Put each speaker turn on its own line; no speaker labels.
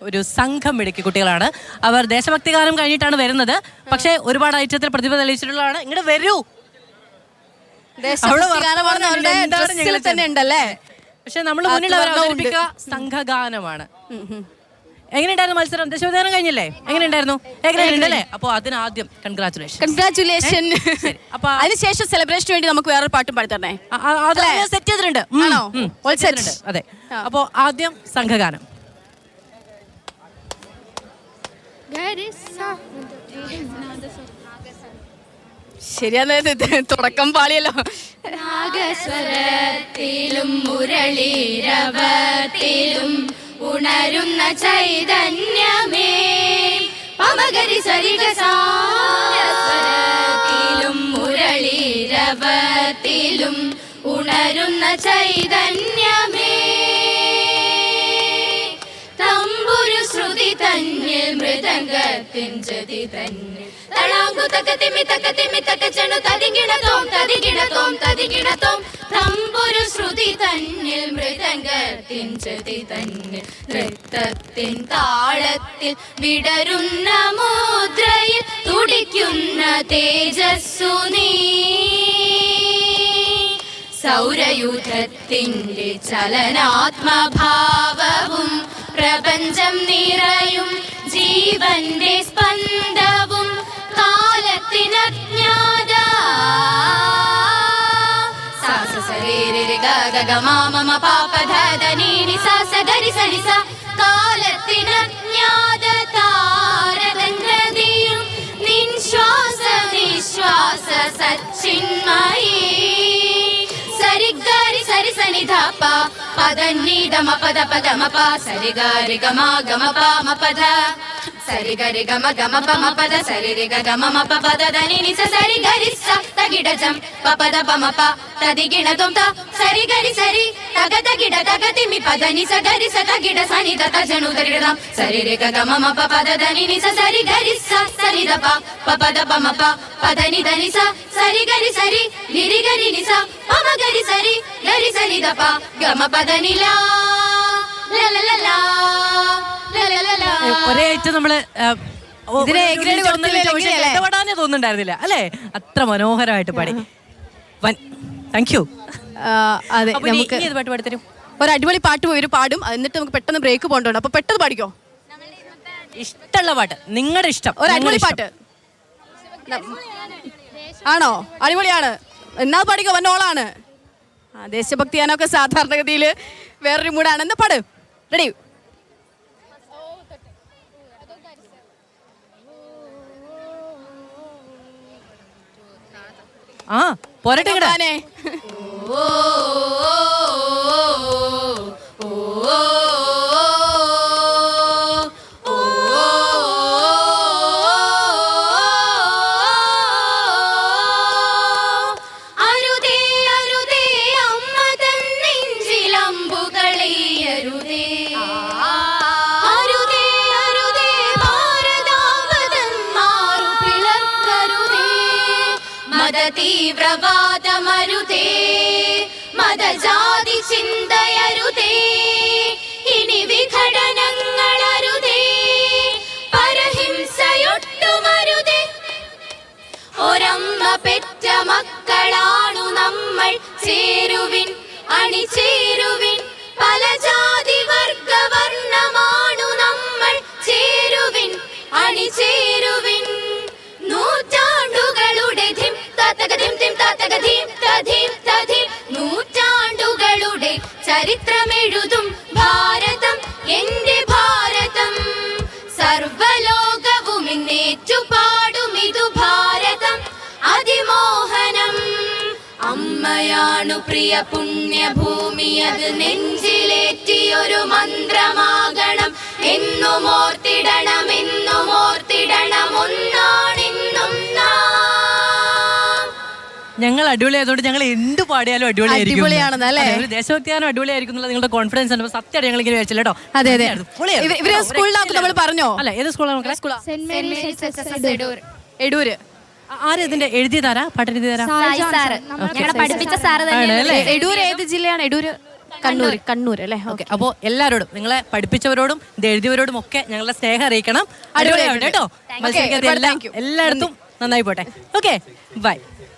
ഒരു സംഘം മിടുക്കി കുട്ടികളാണ്. അവർ ദേശഭക്തി ഗാനം കഴിഞ്ഞിട്ടാണ് വരുന്നത്. പക്ഷേ ഒരുപാട് ഐറ്റത്തിൽ പ്രതിഭ തെളിയിച്ചിട്ടുള്ളതാണ്. ഇങ്ങോട്ട് വരൂ. പക്ഷെ നമ്മൾ മുന്നിൽ അവതരിപ്പിക്കുക സംഘഗാനമാണ്. എങ്ങനെയുണ്ടായിരുന്നു മത്സരം? ദേശഭക്തിഗാനം കഴിഞ്ഞില്ലേ? എങ്ങനെയുണ്ടായിരുന്നു? എങ്ങനെയുണ്ടല്ലേ? അപ്പൊ അതിനാദ്യം കൺഗ്രാറ്റുലേഷൻ.
അപ്പൊ അതിനുശേഷം സെലിബ്രേഷന് വേണ്ടി നമുക്ക് വേറൊരു പാട്ടും പാടിത്തരണേ.
സെറ്റ് ചെയ്തിട്ടുണ്ട്. അതെ. അപ്പൊ ആദ്യം സംഘഗാനം.
ശരിയാണ്, തുടക്കം പാളിയല്ലോ.
നാഗസ്വരത്തിലും മുരളീരവത്തിലും ഉണരുന്ന ചൈതന്യമേ പമഗരി സരിഗസാരസ്വരത്തിലും മുരളീരവത്തിലും ഉണരുന്ന ചൈതന്യമേ തമ്പുരു ശ്രുതി തന്നിൽ മൃദംഗത്തിൻ ജതി തന്നിൽ തളാങ്കു തക തിമി തക ചണു തദിഗിണതോം തദിഗിണതോം തദിഗിണതോം തമ്പുരു ശ്രുതി തന്നിൽ മൃദംഗത്തിൻ ജതി തന്നിൽ നൃത്തത്തിൻ താളത്തിൽ വിടരുന്ന മുദ്രയിൽ തുടിക്കുന്ന തേജസ്സു നീ സൗരയൂഥത്തിന്റെ ചലനാത്മഭാവവും പ്രപഞ്ചം നിറയും ജീവന്റെ സ്പന്ദവും കാലത്തിനജ്ഞാത സാസ സരീരി ഗഗ മാമ പാപധനി സാസ ഗരി സനി സ കാലത്തിനജ്ഞാത താരതന്ത്രതിയും നിശ്വാസ നിശ്വാസ സച്ചിന്മയീ സരിഗരി സരി സനി ധപ പദനി ദമ പദ പദമ പ സരി ഗരി ഗമ ഗമ പ മ പദ സരി ഗരി ഗമ ഗമ പ മ പദ സരി രി ഗ ഗമ മ പ പദ ധനി നി സ സരി ഗരി സ തഗിട ജം പ പദ പ മ പ തദി ഗിണ ദം ത സരി ഗരി സരി തഗ തഗിട തഗ തിമി പദ നി സ ഗരി സ തഗിട സനി ത ത ജനു ദരിട ദം സരി രി ഗ ഗമ മ പ പദ ധനി നി സ സരി ഗരി സ സനി ധ പ പ പദ പ മ പ പദ നി ധനി സ സരി ഗരി സരി നി രി ഗരി നി സ പ മ ഗരി സരി ഗരി സനി ധ പ ഗമ പദ നി ല ല ല ല ല
ഒരേ ഐറ്റം നമ്മള് ഇഷ്ടപ്പെടാനേ തോന്നുന്നുണ്ടായിരുന്നില്ല അല്ലേ? അത്ര മനോഹരമായിട്ട് പാടി. Thank you.
അതെ,
പാട്ട് പാടിത്തരും.
ഒരു അടിപൊളി പാട്ട് പോയി പാടും. എന്നിട്ട് നമുക്ക് പെട്ടെന്ന് ബ്രേക്ക് പോകണ്ടോ. അപ്പൊ പെട്ടെന്ന് പാടിക്കോ.
ഇഷ്ടമുള്ള പാട്ട്, നിങ്ങളുടെ ഇഷ്ടം.
ഒരു അടിപൊളി പാട്ട് ആണോ? അടിപൊളിയാണ്. എന്നാ പാടിക്കോ, വന്നോളാണ്. ദേശഭക്തി ഗാനമൊക്കെ സാധാരണഗതിയിൽ വേറൊരു മൂടാണ്. എന്നാ പാട്. റെഡി?
ആ പോരട്ടെ.
തീവ്രവാദമരുതേ മതജാതി ചിന്തയരുതേ ഇനി വിഘടനങ്ങളരുതേ പരഹിംസയൊട്ടുമരുതേ ഒരമ്മ പെറ്റ മക്കളാണു നമ്മൾ ചേരുവിൻ അണിചേരുവിൻ പല ജാതി വർഗ വർണ്ണമാണു നമ്മൾ ചേരുവിൻ അണിചേരുവിൻ നൂറ്റാണ്ടുകളുടെ നൂറ്റാണ്ടുകളുടെ ചരിത്രമെഴുതും ഭാരതം എന്റെ ഭാരതം സർവലോകവും ഇന്നേറ്റുപാടും ഇതു ഭാരതം അതിമോഹനം അമ്മയാണു പ്രിയ പുണ്യഭൂമി അത് നെഞ്ചിലേറ്റിയൊരു മന്ത്രമാകണം എന്നും ഓർത്തിടണം ഒന്നാണെന്നും
ഞങ്ങൾ അടിപൊളിയായതുകൊണ്ട് ഞങ്ങൾ എന്ത് പാടിയാലും അടിപൊളിയായിരിക്കും. ദേശഭക്തി ഗാനം അടിപൊളിയായിരിക്കും എന്നുള്ള നിങ്ങളുടെ കോൺഫിഡൻസ് ഉണ്ട്. സത്യം ഞങ്ങൾ ഇങ്ങനെ വെച്ചില്ല കേട്ടോ.
അതെ അതെ. സ്കൂളിലാക്കും നമ്മൾ പറഞ്ഞോ?
അല്ല, ഏത് സ്കൂളാണ്?
എടൂര്.
ആര് ഇതിന്റെ എഴുതിയതാരാ? പാട്ട് എഴുതിയതാരാ?
എടൂര് ഏത് ജില്ലയാണ്? എടൂര് കണ്ണൂർ അല്ലേ?
ഓക്കെ. അപ്പോൾ എല്ലാവരോടും, നിങ്ങളെ പഠിപ്പിച്ചവരോടും ഇത് എഴുതിയവരോടും ഒക്കെ ഞങ്ങളുടെ സ്നേഹം അറിയിക്കണം. അടിപൊളിയാവട്ടെ കേട്ടോ. മത്സരിക്കാത്ത എല്ലായിടത്തും നന്നായി പോട്ടെ. Okay, by.